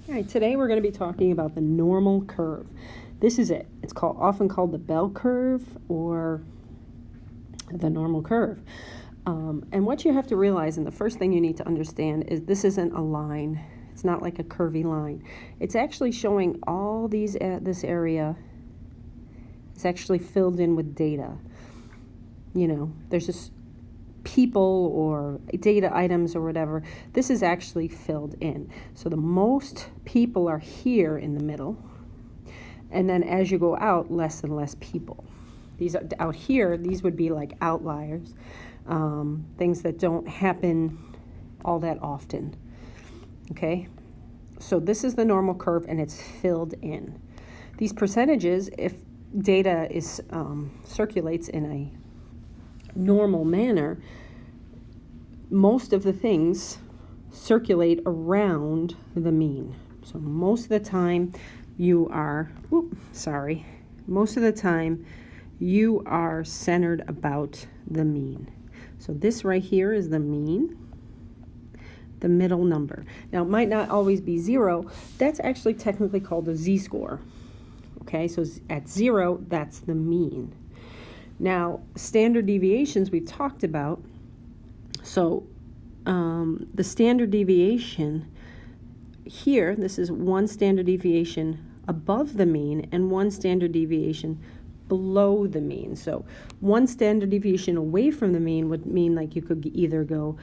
All right, today we're going to be talking about the normal curve. This is it. It's often called the bell curve or the normal curve. And what you have to realize, and the first thing you need to understand, is this isn't a line. It's not like a curvy line. It's actually showing all these, this area is actually filled in with data. You know, there's just people or data items or whatever. This is actually filled in. So the most people are here in the middle, and then as you go out, less and less people. These are out here, these would be like outliers, things that don't happen all that often. Okay, so this is the normal curve, and it's filled in. These percentages, if data is circulates in a normal manner, most of the things circulate around the mean. So most of the time you are, most of the time you are centered about the mean. So this right here is the mean, the middle number. Now it might not always be 0. That's actually technically called a z-score. Okay, so at 0, that's the mean. Now, standard deviations we've talked about. So the standard deviation here, this is one standard deviation above the mean and one standard deviation below the mean. So one standard deviation away from the mean would mean like you could either go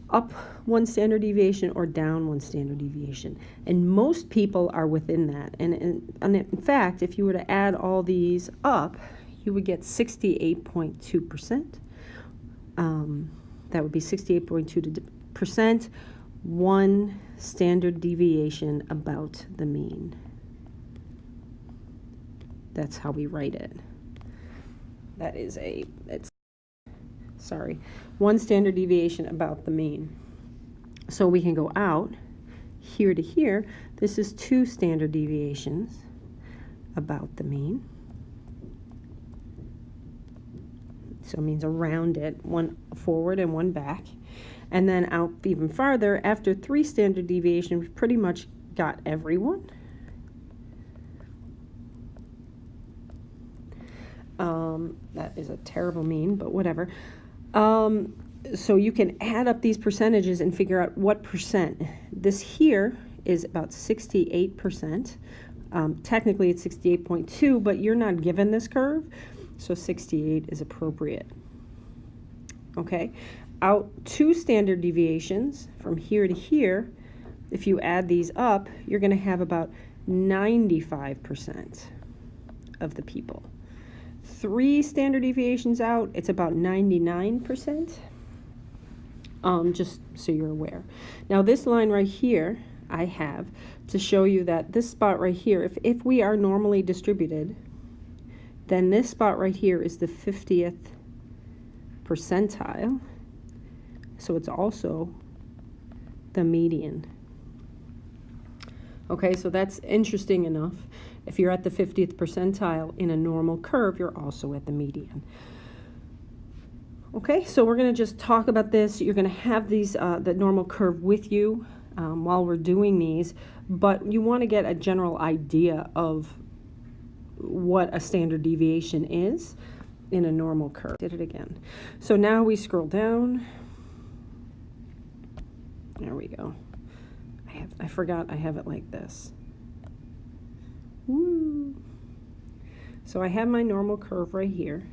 up one standard deviation or down one standard deviation. And most people are within that. And in fact, if you were to add all these up, you would get 68.2%. That would be 68.2%, one standard deviation about the mean. That's how we write it. That is one standard deviation about the mean. So we can go out here to here. This is 2 standard deviations about the mean. So it means around it, one forward and one back. And then out even farther, after 3 standard deviations, we've pretty much got everyone. That is a terrible mean, but whatever. So you can add up these percentages and figure out what percent. This here is about 68%. Technically it's 68.2, but you're not given this curve. So 68 is appropriate. Okay, out 2 standard deviations from here to here, if you add these up, you're going to have about 95% of the people. 3 standard deviations out, it's about 99%, just so you're aware. Now this line right here, I have to show you that this spot right here, if we are normally distributed, then this spot right here is the 50th percentile. So it's also the median. Okay, so that's interesting enough. If you're at the 50th percentile in a normal curve, you're also at the median. Okay, so we're going to just talk about this. You're going to have these the normal curve with you while we're doing these, but you want to get a general idea of what a standard deviation is in a normal curve. Did it again. So now we scroll down. There we go. I forgot I have it like this. Woo. So I have my normal curve right here.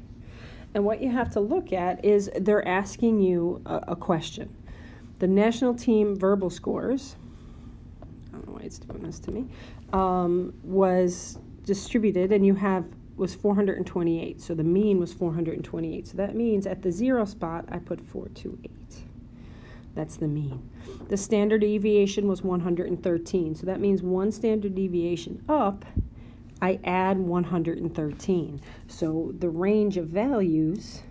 And what you have to look at is they're asking you a question. The national team verbal scores, I don't know why it's doing this to me, was distributed, and was 428. So the mean was 428. So that means at the 0 spot, I put 428. That's the mean. The standard deviation was 113. So that means one standard deviation up, I add 113. So the range of values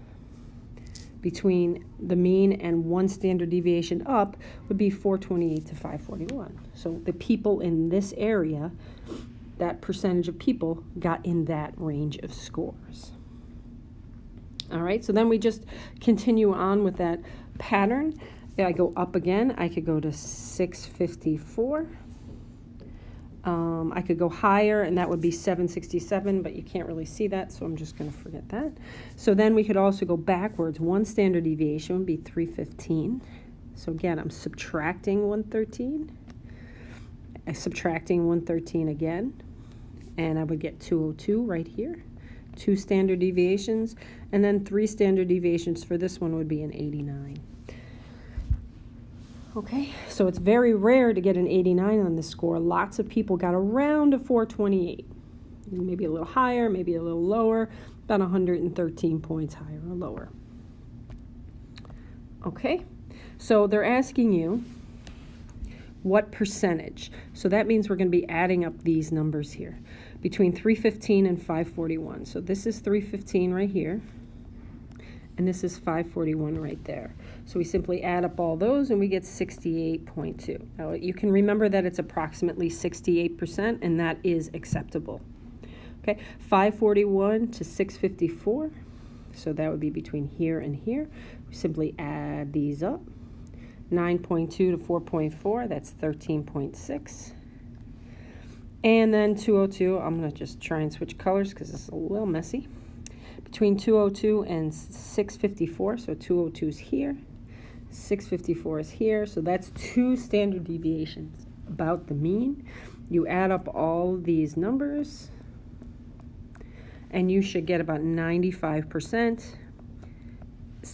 between the mean and one standard deviation up would be 428 to 541. So the people in this area, that percentage of people got in that range of scores. All right, so then we just continue on with that pattern. I go up again, I could go to 654. I could go higher, and that would be 767, but you can't really see that, so I'm just going to forget that. So then we could also go backwards. 1 standard deviation would be 315. So again, I'm subtracting 113. Subtracting 113 again, and I would get 202 right here. 2 standard deviations, and then 3 standard deviations for this one would be an 89. Okay, so it's very rare to get an 89 on this score. Lots of people got around a 428. Maybe a little higher, maybe a little lower, about 113 points higher or lower. Okay, so they're asking you what percentage. So that means we're going to be adding up these numbers here between 315 and 541. So this is 315 right here, and this is 541 right there. So we simply add up all those and we get 68.2. Now you can remember that it's approximately 68%, and that is acceptable. Okay, 541 to 654. So that would be between here and here. We simply add these up. 9.2 to 4.4, that's 13.6. And then 202, I'm going to just try and switch colors because it's a little messy. Between 202 and 654, so 202 is here, 654 is here, so that's 2 standard deviations about the mean. You add up all these numbers, and you should get about 95%.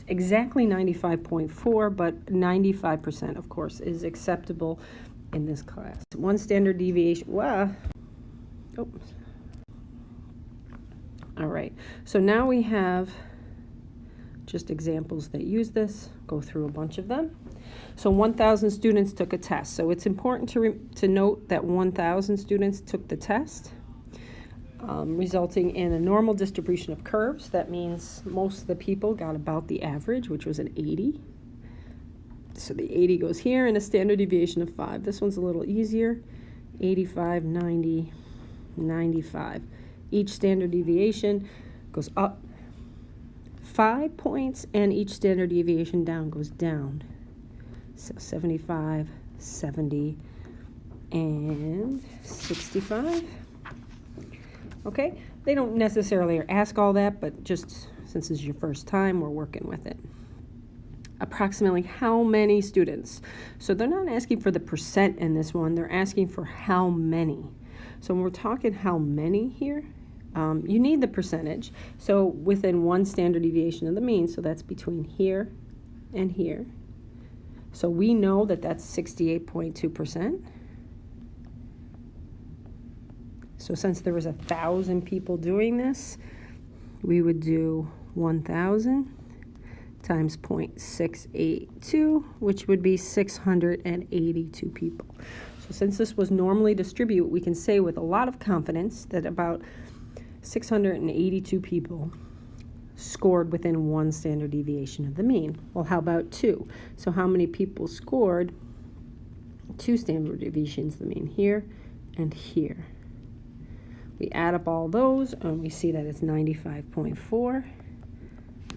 Exactly 95.4, but 95%, of course, is acceptable in this class. 1 standard deviation. Wow. Oops. All right. So now we have just examples that use this. Go through a bunch of them. So 1,000 students took a test. So it's important to note that 1,000 students took the test. Resulting in a normal distribution of curves. That means most of the people got about the average, which was an 80. So the 80 goes here, and a standard deviation of 5. This one's a little easier. 85, 90, 95. Each standard deviation goes up 5 points, and each standard deviation down goes down. So 75, 70, and 65. Okay, they don't necessarily ask all that, but just since it's your first time, we're working with it. Approximately how many students? So they're not asking for the percent in this one, they're asking for how many. So when we're talking how many here, you need the percentage. So within 1 standard deviation of the mean, so that's between here and here. So we know that that's 68.2%. So since there was 1,000 people doing this, we would do 1,000 times 0.682, which would be 682 people. So since this was normally distributed, we can say with a lot of confidence that about 682 people scored within 1 standard deviation of the mean. Well, how about 2? So how many people scored 2 standard deviations of the mean? Here and here. We add up all those, and we see that it's 95.4.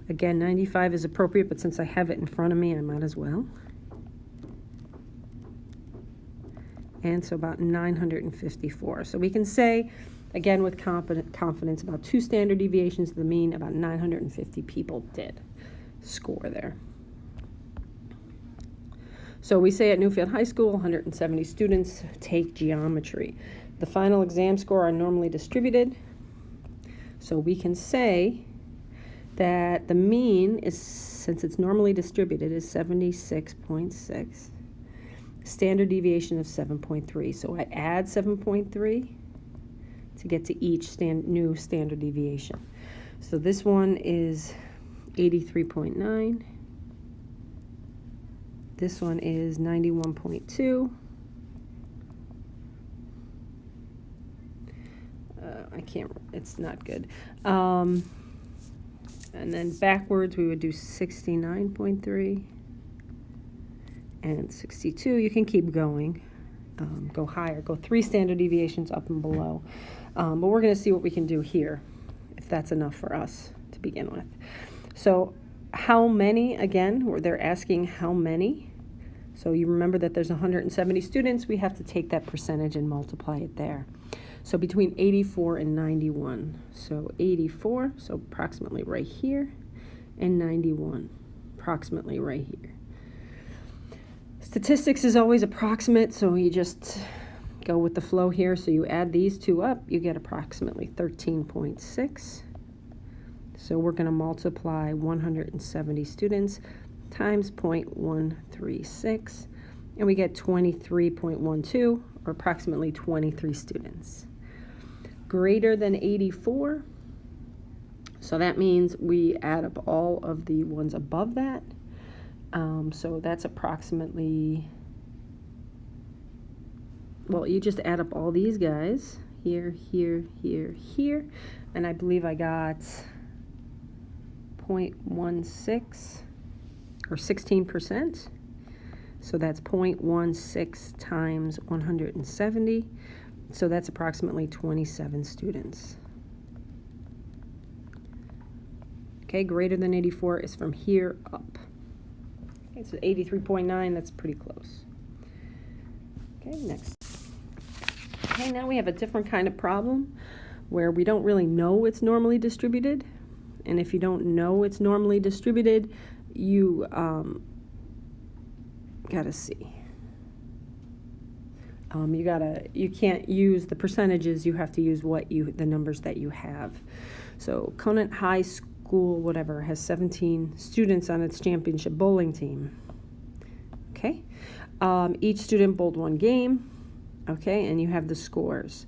Again, 95 is appropriate, but since I have it in front of me, I might as well. And so about 954. So we can say, again, with confidence, about 2 standard deviations of the mean, about 950 people did score there. So we say at Newfield High School, 170 students take geometry. The final exam score are normally distributed. So we can say that the mean is, since it's normally distributed, is 76.6. Standard deviation of 7.3. So I add 7.3 to get to each new standard deviation. So this one is 83.9. This one is 91.2. I can't, it's not good. And then backwards we would do 69.3 and 62. You can keep going, go higher, go 3 standard deviations up and below. But we're going to see what we can do here, if that's enough for us to begin with. So how many, again, they're asking how many. So you remember that there's 170 students, we have to take that percentage and multiply it there. So between 84 and 91. So 84, so approximately right here, and 91, approximately right here. Statistics is always approximate, so you just go with the flow here. So you add these two up, you get approximately 13.6. So we're going to multiply 170 students times 0.136, and we get 23.12, or approximately 23 students. Greater than 84, so that means we add up all of the ones above that. So that's approximately, well, you just add up all these guys, here, here, here, here, and I believe I got 0.16, or 16%. So that's 0.16 times 170. So that's approximately 27 students. Okay, greater than 84 is from here up. Okay, so 83.9, that's pretty close. Okay, next. Okay, now we have a different kind of problem where we don't really know it's normally distributed. And if you don't know it's normally distributed, you gotta see. You can't use the percentages, you have to use the numbers that you have. So Conant High School, whatever, has 17 students on its championship bowling team. Okay, each student bowled one game. Okay, and you have the scores.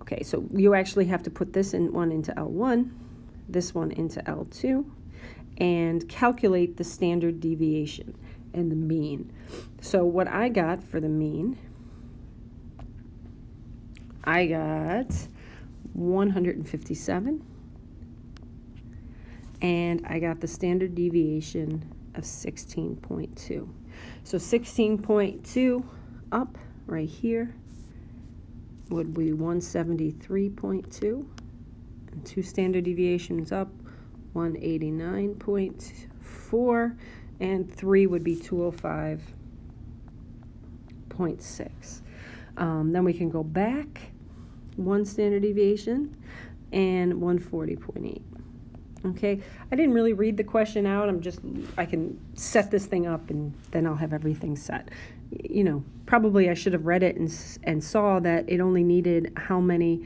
Okay, so you actually have to put this one into L1, this one into L2, and calculate the standard deviation and the mean. So what I got for the mean, I got 157, and I got the standard deviation of 16.2. So 16.2 up right here would be 173.2, and 2 standard deviations up, 189.4, and 3 would be 205.6. Then we can go back 1 standard deviation and 140.8. Okay, I didn't really read the question out. I can set this thing up and then I'll have everything set. You know, probably I should have read it and saw that it only needed how many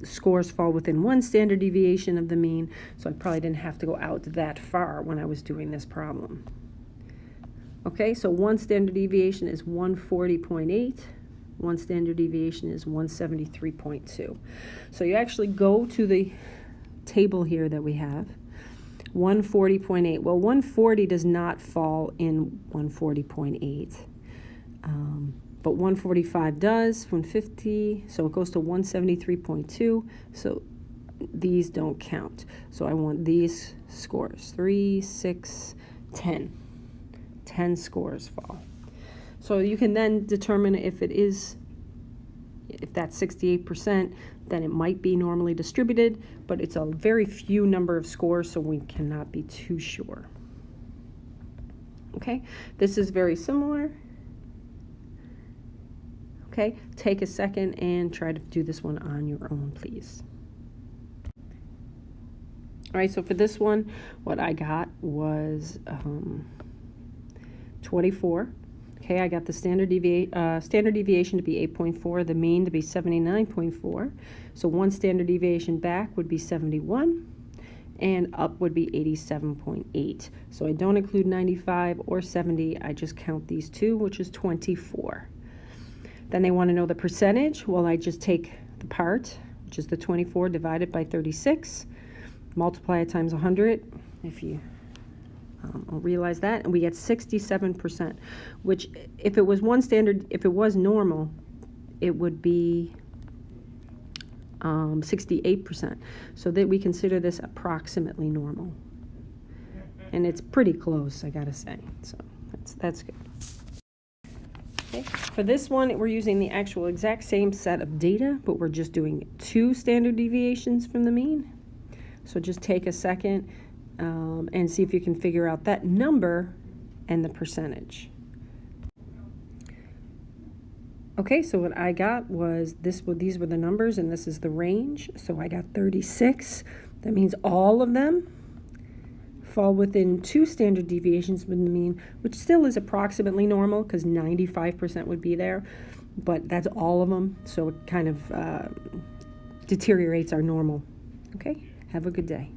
scores fall within 1 standard deviation of the mean, so I probably didn't have to go out that far when I was doing this problem. Okay, so 1 standard deviation is 140.8. 1 standard deviation is 173.2. So you actually go to the table here that we have, 140.8. Well, 140 does not fall in 140.8, but 145 does, 150, so it goes to 173.2, so these don't count. So I want these scores, 3, 6, 10. 10 scores fall. So you can then determine if that's 68%, then it might be normally distributed, but it's a very few number of scores, so we cannot be too sure. Okay, this is very similar. Okay, take a second and try to do this one on your own, please. All right, so for this one, what I got was 24. Okay, I got the standard deviation to be 8.4, the mean to be 79.4. So 1 standard deviation back would be 71, and up would be 87.8. So I don't include 95 or 70, I just count these two, which is 24. Then they want to know the percentage. Well, I just take the part, which is the 24 divided by 36, multiply it times 100, if you I'll realize that, and we get 67%, which if it was normal, it would be 68%. So that we consider this approximately normal. And it's pretty close, I gotta say. So that's good. Okay. For this one, we're using the actual exact same set of data, but we're just doing 2 standard deviations from the mean. So just take a second and see if you can figure out that number and the percentage. Okay, so what I got was these were the numbers, and this is the range. So I got 36. That means all of them fall within 2 standard deviations from the mean, which still is approximately normal because 95% would be there, but that's all of them, so it kind of deteriorates our normal. Okay, have a good day.